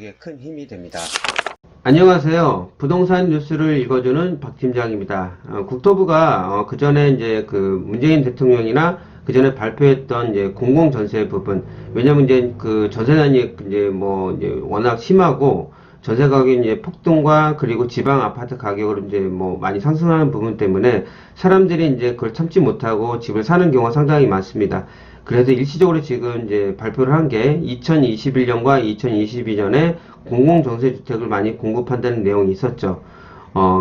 저에게 큰 힘이 됩니다. 안녕하세요. 부동산 뉴스를 읽어주는 박 팀장입니다. 국토부가 그 전에 이제 그 문재인 대통령이나 그 전에 발표했던 이제 공공전세 부분, 왜냐면 이제 그 전세난이 이제 뭐 이제 워낙 심하고 전세 가격이 이제 폭등과 그리고 지방 아파트 가격으로 이제 뭐 많이 상승하는 부분 때문에 사람들이 이제 그걸 참지 못하고 집을 사는 경우가 상당히 많습니다. 그래서 일시적으로 지금 이제 발표를 한 게 2021년과 2022년에 공공전세주택을 많이 공급한다는 내용이 있었죠.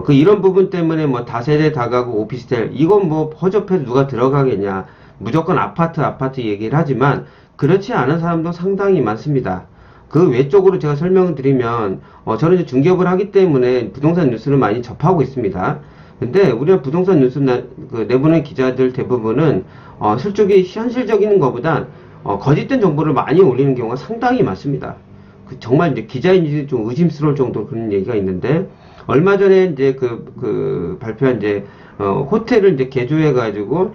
이런 부분 때문에 뭐 다세대 다가구 오피스텔, 이건 뭐 허접해서 누가 들어가겠냐. 무조건 아파트 얘기를 하지만 그렇지 않은 사람도 상당히 많습니다. 그 외적으로 제가 설명을 드리면, 저는 이제 중개업을 하기 때문에 부동산 뉴스를 많이 접하고 있습니다. 근데 우리가 부동산 뉴스 내보낸 기자들 대부분은 솔직히 현실적인 것보단 거짓된 정보를 많이 올리는 경우가 상당히 많습니다. 정말 이제 기자인지 좀 의심스러울 정도로 그런 얘기가 있는데, 얼마 전에 이제 발표한 이제 호텔을 이제 개조해가지고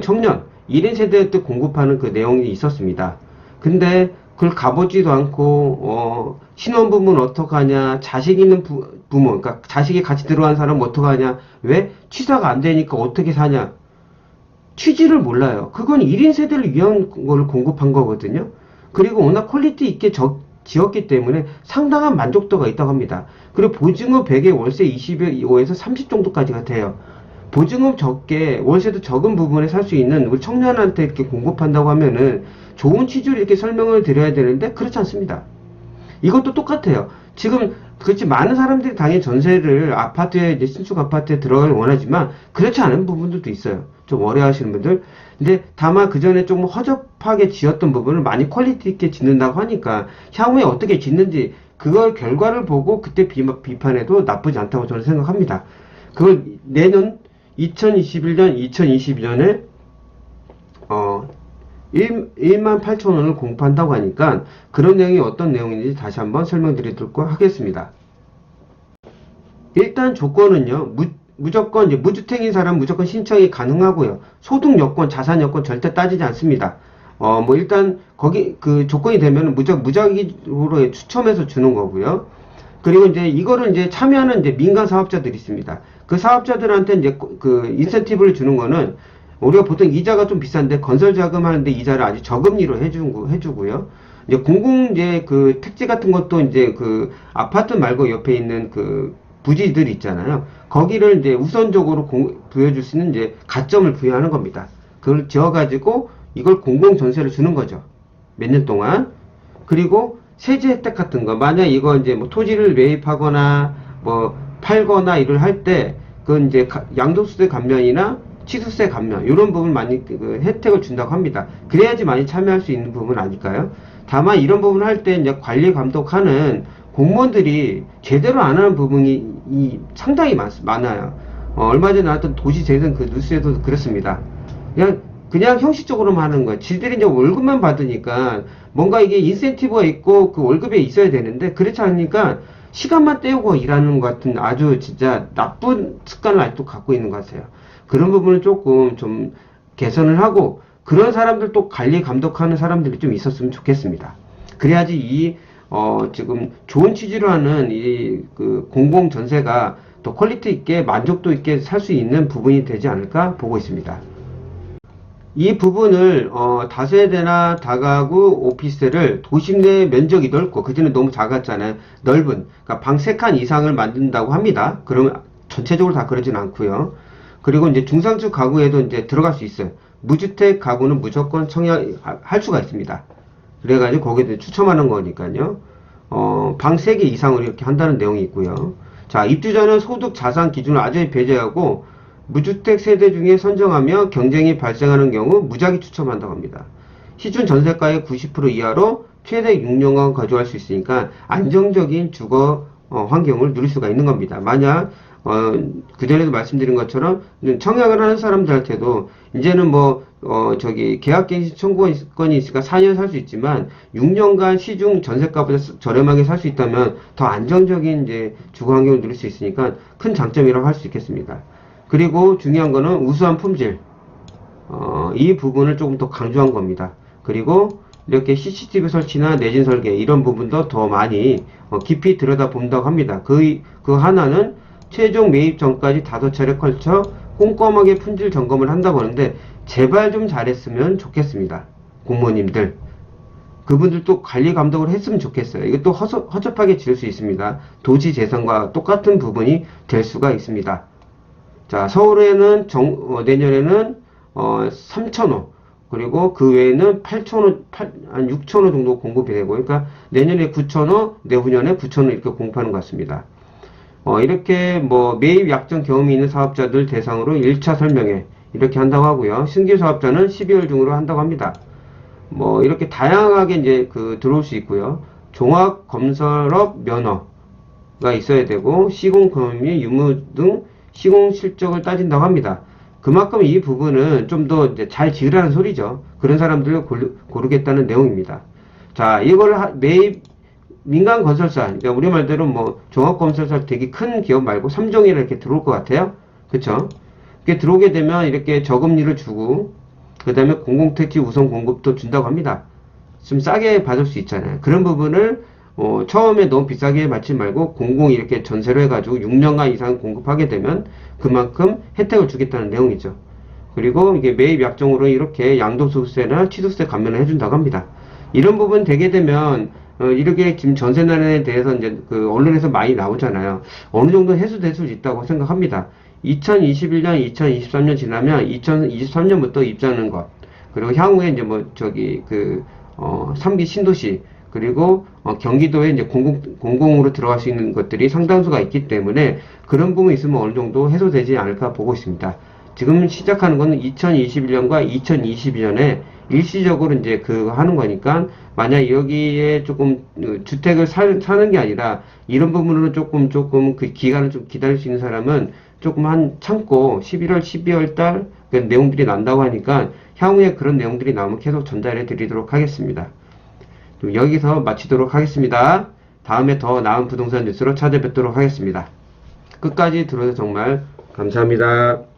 청년 1인 세대한테 공급하는 그 내용이 있었습니다. 근데 그걸 가보지도 않고 신혼부부는 어떡하냐, 자식 있는 부모, 그러니까 자식이 같이 들어간 사람은 어떡하냐, 왜 취사가 안 되니까 어떻게 사냐, 취지를 몰라요. 그건 1인 세대를 위한 거를 공급한 거거든요. 그리고 워낙 퀄리티 있게 지었기 때문에 상당한 만족도가 있다고 합니다. 그리고 보증금 100에 월세 25에서 30 정도까지가 돼요. 보증금 적게 월세도 적은 부분에 살 수 있는 우리 청년한테 이렇게 공급한다고 하면은 좋은 취지로 이렇게 설명을 드려야 되는데 그렇지 않습니다. 이것도 똑같아요. 지금 그렇지 많은 사람들이 당연히 전세를 아파트에 이제 신축 아파트에 들어가길 원하지만 그렇지 않은 부분들도 있어요. 좀 어려워하시는 분들. 근데 다만 그 전에 좀 허접하게 지었던 부분을 많이 퀄리티 있게 짓는다고 하니까 향후에 어떻게 짓는지 그걸 결과를 보고 그때 비판해도 나쁘지 않다고 저는 생각합니다. 그걸 내년 2021년, 2022년에 1만 8천 원을 공급한다고 하니까 그런 내용이 어떤 내용인지 다시 한번 설명드리도록 하겠습니다. 일단 조건은요, 무조건 이제 무주택인 사람 무조건 신청이 가능하고요. 소득 여건, 자산 여건 절대 따지지 않습니다. 뭐 일단 거기 그 조건이 되면 무작위로 추첨해서 주는 거고요. 그리고 이제 이거를 이제 참여하는 이제 민간 사업자들이 있습니다. 그 사업자들한테 이제 그 인센티브를 주는 거는 우리가 보통 이자가 좀 비싼데 건설 자금 하는데 이자를 아주 저금리로 해주고요. 이제 이제 그 택지 같은 것도 이제 그 아파트 말고 옆에 있는 그 부지들 있잖아요. 거기를 이제 우선적으로 부여줄 수 있는 이제 가점을 부여하는 겁니다. 그걸 지어가지고 이걸 공공전세를 주는 거죠. 몇 년 동안. 그리고 세제 혜택 같은 거, 만약 이거 이제 뭐 토지를 매입하거나 뭐 팔거나 이걸 할 때, 그건 이제 양도소득 감면이나 취득세 감면, 이런 부분 많이 그 혜택을 준다고 합니다. 그래야지 많이 참여할 수 있는 부분 아닐까요? 다만 이런 부분을 할 때 이제 관리 감독하는 공무원들이 제대로 안 하는 부분이 상당히 많아요. 얼마 전에 나왔던 도시재생 그 뉴스에도 그랬습니다. 그냥 형식적으로만 하는 거예요. 지들이 이제 월급만 받으니까 뭔가 이게 인센티브가 있고 그 월급에 있어야 되는데 그렇지 않으니까 시간만 때우고 일하는 것 같은 아주 진짜 나쁜 습관을 아직도 갖고 있는 것 같아요. 그런 부분을 조금 좀 개선을 하고 그런 사람들 또 관리 감독하는 사람들이 좀 있었으면 좋겠습니다. 그래야지 지금 좋은 취지로 하는 그 공공전세가 더 퀄리티 있게 만족도 있게 살 수 있는 부분이 되지 않을까 보고 있습니다. 이 부분을 다세대나 다가구 오피스텔을 도심 내 면적이 넓고 그전에 너무 작았잖아요. 넓은 그러니까 방 3칸 이상을 만든다고 합니다. 그러면 전체적으로 다 그러진 않고요. 그리고 이제 중상층 가구에도 이제 들어갈 수 있어요. 무주택 가구는 무조건 청약할 수가 있습니다. 그래가지고 거기에 추첨하는 거니까요. 방 3개 이상으로 이렇게 한다는 내용이 있고요. 자, 입주자는 소득 자산 기준을 아주 배제하고 무주택 세대 중에 선정하며 경쟁이 발생하는 경우 무작위 추첨한다고 합니다. 시중 전세가의 90% 이하로 최대 6년간 거주할 수 있으니까 안정적인 주거 환경을 누릴 수가 있는 겁니다. 만약 그전에도 말씀드린 것처럼 청약을 하는 사람들한테도 이제는 계약갱신 청구권이 있으니까 4년 살 수 있지만 6년간 시중 전세가보다 저렴하게 살 수 있다면 더 안정적인 이제 주거 환경을 누릴 수 있으니까 큰 장점이라고 할 수 있겠습니다. 그리고 중요한 거는 우수한 품질. 이 부분을 조금 더 강조한 겁니다. 그리고 이렇게 CCTV 설치나 내진 설계 이런 부분도 더 많이 깊이 들여다본다고 합니다. 그 하나는 최종 매입 전까지 5차례 걸쳐 꼼꼼하게 품질 점검을 한다고 하는데 제발 좀 잘했으면 좋겠습니다. 공무원님들. 그분들도 관리 감독을 했으면 좋겠어요. 이것도 허접하게 지을 수 있습니다. 도시 재산과 똑같은 부분이 될 수가 있습니다. 자, 서울에는 내년에는 3,000호 그리고 그 외에는 8,000호, 한 6,000호 정도 공급이 되고 그러니까 내년에 9,000호, 내후년에 9,000호 이렇게 공급하는 것 같습니다. 이렇게 뭐 매입 약정 경험이 있는 사업자들 대상으로 1차 설명회 이렇게 한다고 하고요. 신규 사업자는 12월 중으로 한다고 합니다. 뭐 이렇게 다양하게 이제 들어올 수 있고요. 종합 건설업 면허가 있어야 되고 시공 경험이 유무 등 시공 실적을 따진다고 합니다. 그만큼 이 부분은 좀 더 이제 잘 지으라는 소리죠. 그런 사람들을 고르겠다는 내용입니다. 자, 이걸 매입 민간 건설사, 그러니까 우리 말대로 뭐 종합 건설사 되게 큰 기업 말고 삼종이나 이렇게 들어올 것 같아요. 그쵸? 이렇게 들어오게 되면 이렇게 저금리를 주고 그 다음에 공공택지 우선 공급도 준다고 합니다. 좀 싸게 받을 수 있잖아요. 그런 부분을 처음에 너무 비싸게 받지 말고 공공 이렇게 전세로 해가지고 6년간 이상 공급하게 되면 그만큼 혜택을 주겠다는 내용이죠. 그리고 이게 매입 약정으로 이렇게 양도소득세나 취득세 감면을 해준다고 합니다. 이런 부분 되게 되면 이렇게 지금 전세난에 대해서 이제 언론에서 많이 나오잖아요. 어느 정도 해소될 수 있다고 생각합니다. 2021년, 2023년 지나면 2023년부터 입주하는 것, 그리고 향후에 이제 뭐 3기 신도시, 그리고 경기도에 이제 공공으로 들어갈 수 있는 것들이 상당수가 있기 때문에 그런 부분이 있으면 어느 정도 해소되지 않을까 보고 있습니다. 지금 시작하는 거는 2021년과 2022년에 일시적으로 이제 하는 거니까 만약 여기에 조금 주택을 사는 게 아니라 이런 부분으로 조금 그 기간을 좀 기다릴 수 있는 사람은 조금 참고 11월, 12월 달 그 내용들이 난다고 하니까 향후에 그런 내용들이 나오면 계속 전달해 드리도록 하겠습니다. 여기서 마치도록 하겠습니다. 다음에 더 나은 부동산 뉴스로 찾아뵙도록 하겠습니다. 끝까지 들어줘서 정말 감사합니다.